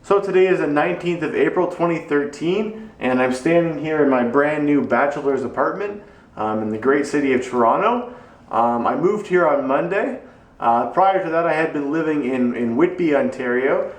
So today is the 19th of April 2013, and I'm standing here in my brand new bachelor's apartment in the great city of Toronto. I moved here on Monday. Prior to that, I had been living in Whitby, Ontario,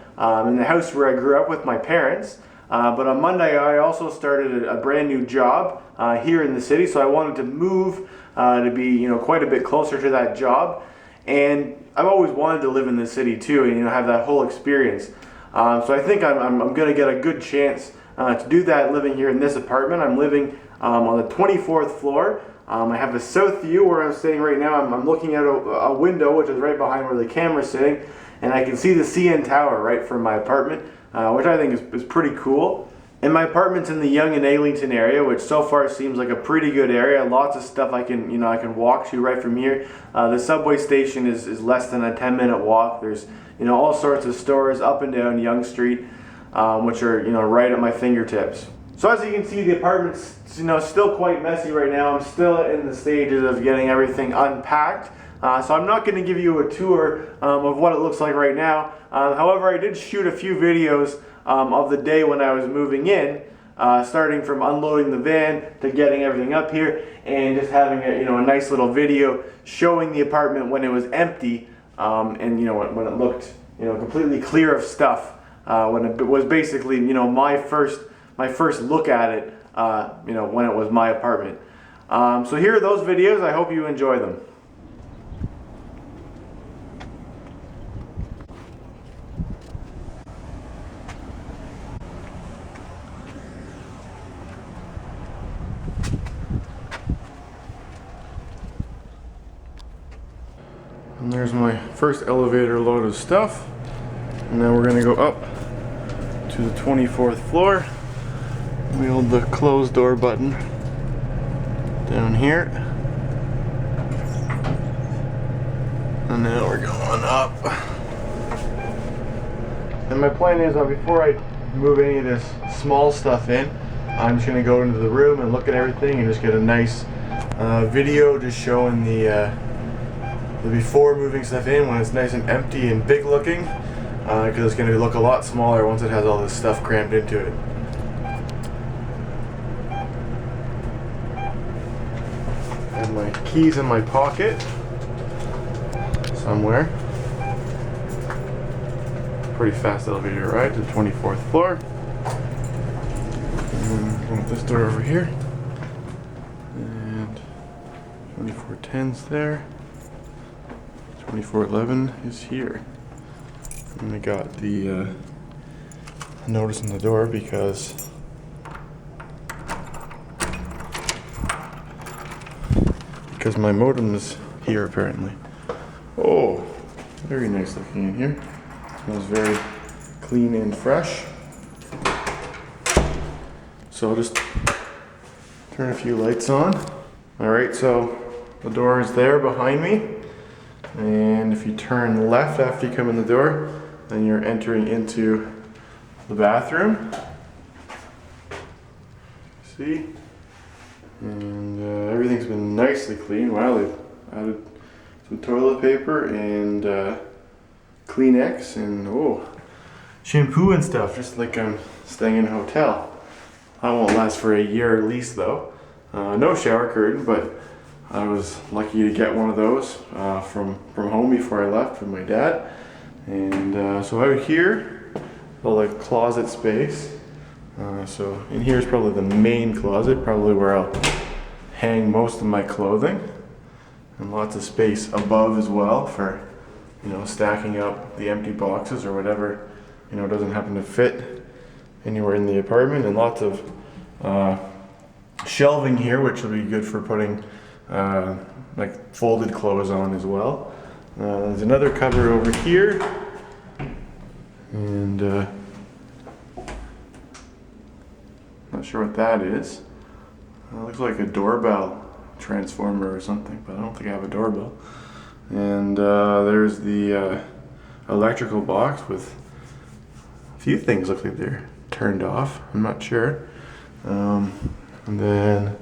in the house where I grew up with my parents. But on Monday, I also started a brand new job here in the city, so I wanted to move to be, quite a bit closer to that job. And I've always wanted to live in the city too, and have that whole experience. So I think I'm going to get a good chance to do that living here in this apartment. I'm living on the 24th floor. I have a south view where I'm sitting right now. I'm looking out a window, which is right behind where the camera's sitting, and I can see the CN Tower right from my apartment, which I think is pretty cool. And my apartment's in the Yonge and Eglinton area, which so far seems like a pretty good area. Lots of stuff I can walk to right from here. The subway station is less than a 10-minute walk. There's all sorts of stores up and down Yonge Street, which are right at my fingertips. So as you can see, the apartment's still quite messy right now. I'm still in the stages of getting everything unpacked. So I'm not going to give you a tour of what it looks like right now. However, I did shoot a few videos of the day when I was moving in, starting from unloading the van to getting everything up here, and just having a nice little video showing the apartment when it was empty, and when it looked completely clear of stuff, when it was basically my first look at it, when it was my apartment. So here are those videos. I hope you enjoy them. And there's my first elevator load of stuff. And now we're going to go up to the 24th floor. We hold the closed door button down here. And now we're going up. And my plan is before I move any of this small stuff in, I'm just going to go into the room and look at everything and just get a nice video just showing the before moving stuff in when it's nice and empty and big looking, because it's going to look a lot smaller once it has all this stuff crammed into it. And my keys in my pocket somewhere. Pretty fast elevator ride to the 24th floor. And then going with this door over here. And 2410's there. 2411 is here. And I got the notice on the door because my modem is here apparently. Oh, very nice looking in here. Smells very clean and fresh. So I'll just turn a few lights on. Alright, so the door is there behind me. And if you turn left after you come in the door, then you're entering into the bathroom. See? And everything's been nicely clean. Wow, they've added some toilet paper and Kleenex and shampoo and stuff, just like I'm staying in a hotel. That won't last for a year at least though. No shower curtain, but I was lucky to get one of those from home before I left with my dad. And so out here, all the closet space. So in here is probably the main closet, probably where I'll hang most of my clothing. And lots of space above as well for, stacking up the empty boxes or whatever, doesn't happen to fit anywhere in the apartment. And lots of shelving here, which will be good for putting like folded clothes on as well. There's another cupboard over here, and not sure what that is. It looks like a doorbell transformer or something, but I don't think I have a doorbell. And there's the electrical box with a few things look like they're turned off. I'm not sure. And then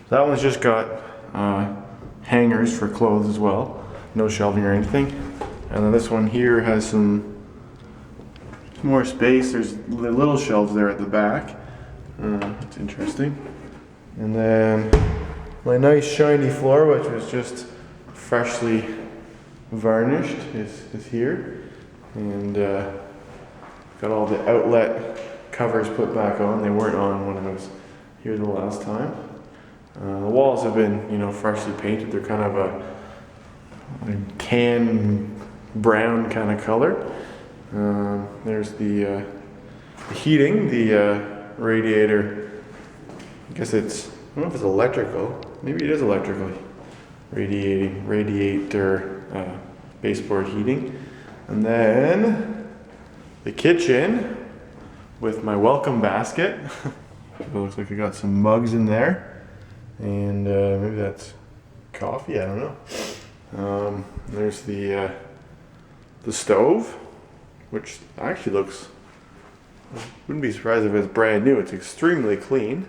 that one's just got hangers for clothes as well. No shelving or anything. And then this one here has some more space. There's the little shelves there at the back. It's interesting. And then my nice shiny floor, which was just freshly varnished, is here. And got all the outlet covers put back on. They weren't on when I was here the last time. The walls have been, freshly painted. They're kind of a tan brown kind of color. There's the heating, the radiator. I guess I don't know if it's electrical. Maybe it is electrical. Radiator, baseboard heating. And then the kitchen with my welcome basket. It looks like I got some mugs in there. And maybe that's coffee, I don't know. There's the stove, which actually looks, wouldn't be surprised if it's brand new. It's extremely clean.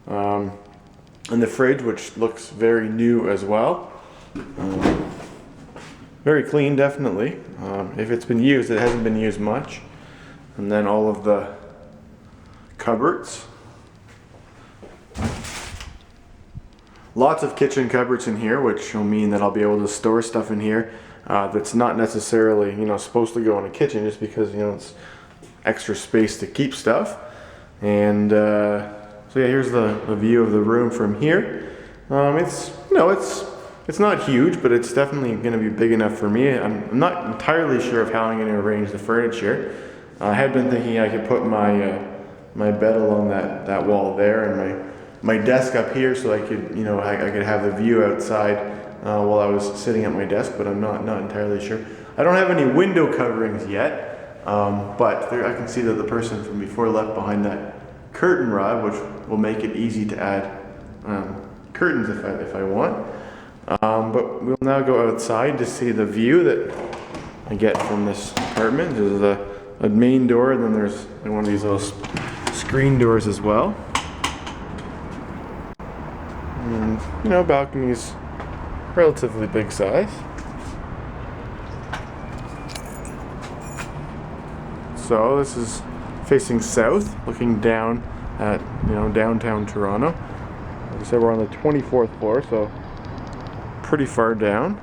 And the fridge, which looks very new as well. Very clean, definitely. If it's been used, it hasn't been used much. And then all of the cupboards. Lots of kitchen cupboards in here, which will mean that I'll be able to store stuff in here that's not necessarily, supposed to go in a kitchen, just because, it's extra space to keep stuff. And so yeah, here's the view of the room from here. It's not huge, but it's definitely going to be big enough for me. I'm not entirely sure of how I'm going to arrange the furniture. I had been thinking I could put my bed along that wall there, and my desk up here, so I could I could have the view outside while I was sitting at my desk. But I'm not entirely sure. I don't have any window coverings yet, but I can see that the person from before left behind that curtain rod, which will make it easy to add curtains if I want. But we'll now go outside to see the view that I get from this apartment. There's a main door, and then there's one of these little screen doors as well. And, balcony's relatively big size. So this is facing south, looking down at, downtown Toronto. Like I said, we're on the 24th floor, so pretty far down.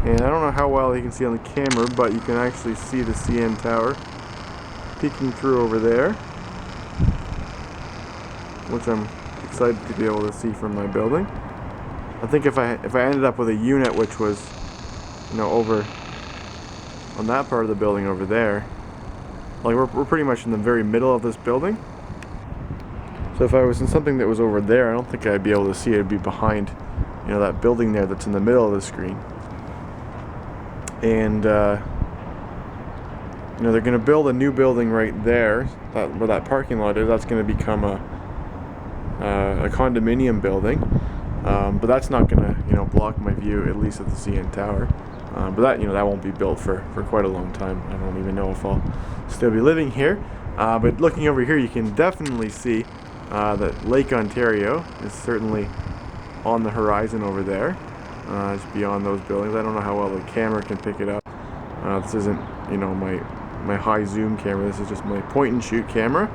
And I don't know how well you can see on the camera, but you can actually see the CN Tower peeking through over there, which I'm excited to be able to see from my building. I think if I ended up with a unit which was, over on that part of the building over there, like we're pretty much in the very middle of this building. So if I was in something that was over there, I don't think I'd be able to see it. It'd be behind, that building there that's in the middle of the screen. And they're going to build a new building right there, where that parking lot is. That's going to become a condominium building, but that's not going to block my view, at least at the CN Tower. But that won't be built for quite a long time. I don't even know if I'll still be living here. But looking over here, you can definitely see that Lake Ontario is certainly on the horizon over there. Just beyond those buildings. I don't know how well the camera can pick it up. This isn't, my high zoom camera. This is just my point and shoot camera.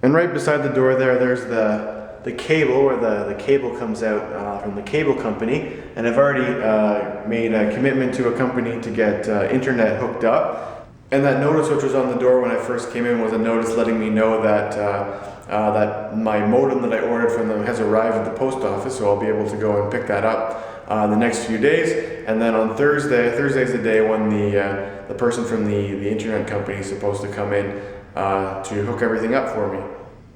And right beside the door there's the cable, where the cable comes out from the cable company. And I've already made a commitment to a company to get internet hooked up. And that notice which was on the door when I first came in was a notice letting me know that that my modem that I ordered from them has arrived at the post office, so I'll be able to go and pick that up the next few days. And then on Thursday's the day when the person from the internet company is supposed to come in to hook everything up for me.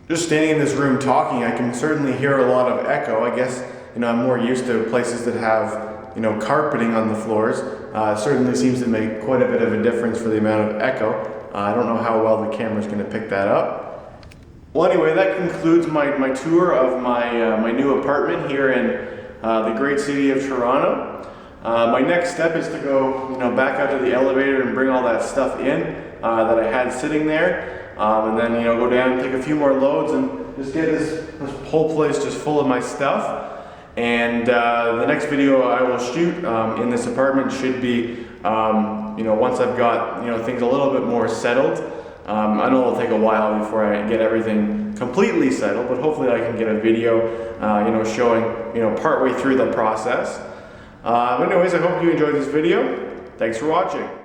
Just standing in this room talking, I can certainly hear a lot of echo. I guess I'm more used to places that have carpeting on the floors. It certainly seems to make quite a bit of a difference for the amount of echo. I don't know how well the camera's going to pick that up. Well, anyway, that concludes my tour of my new apartment here in the great city of Toronto. My next step is to go back out to the elevator and bring all that stuff in that I had sitting there. and then go down and take a few more loads and just get this whole place just full of my stuff. And the next video I will shoot in this apartment should be once I've got things a little bit more settled. I know it'll take a while before I get everything completely settled, but hopefully I can get a video showing partway through the process. But anyways, I hope you enjoyed this video. Thanks for watching.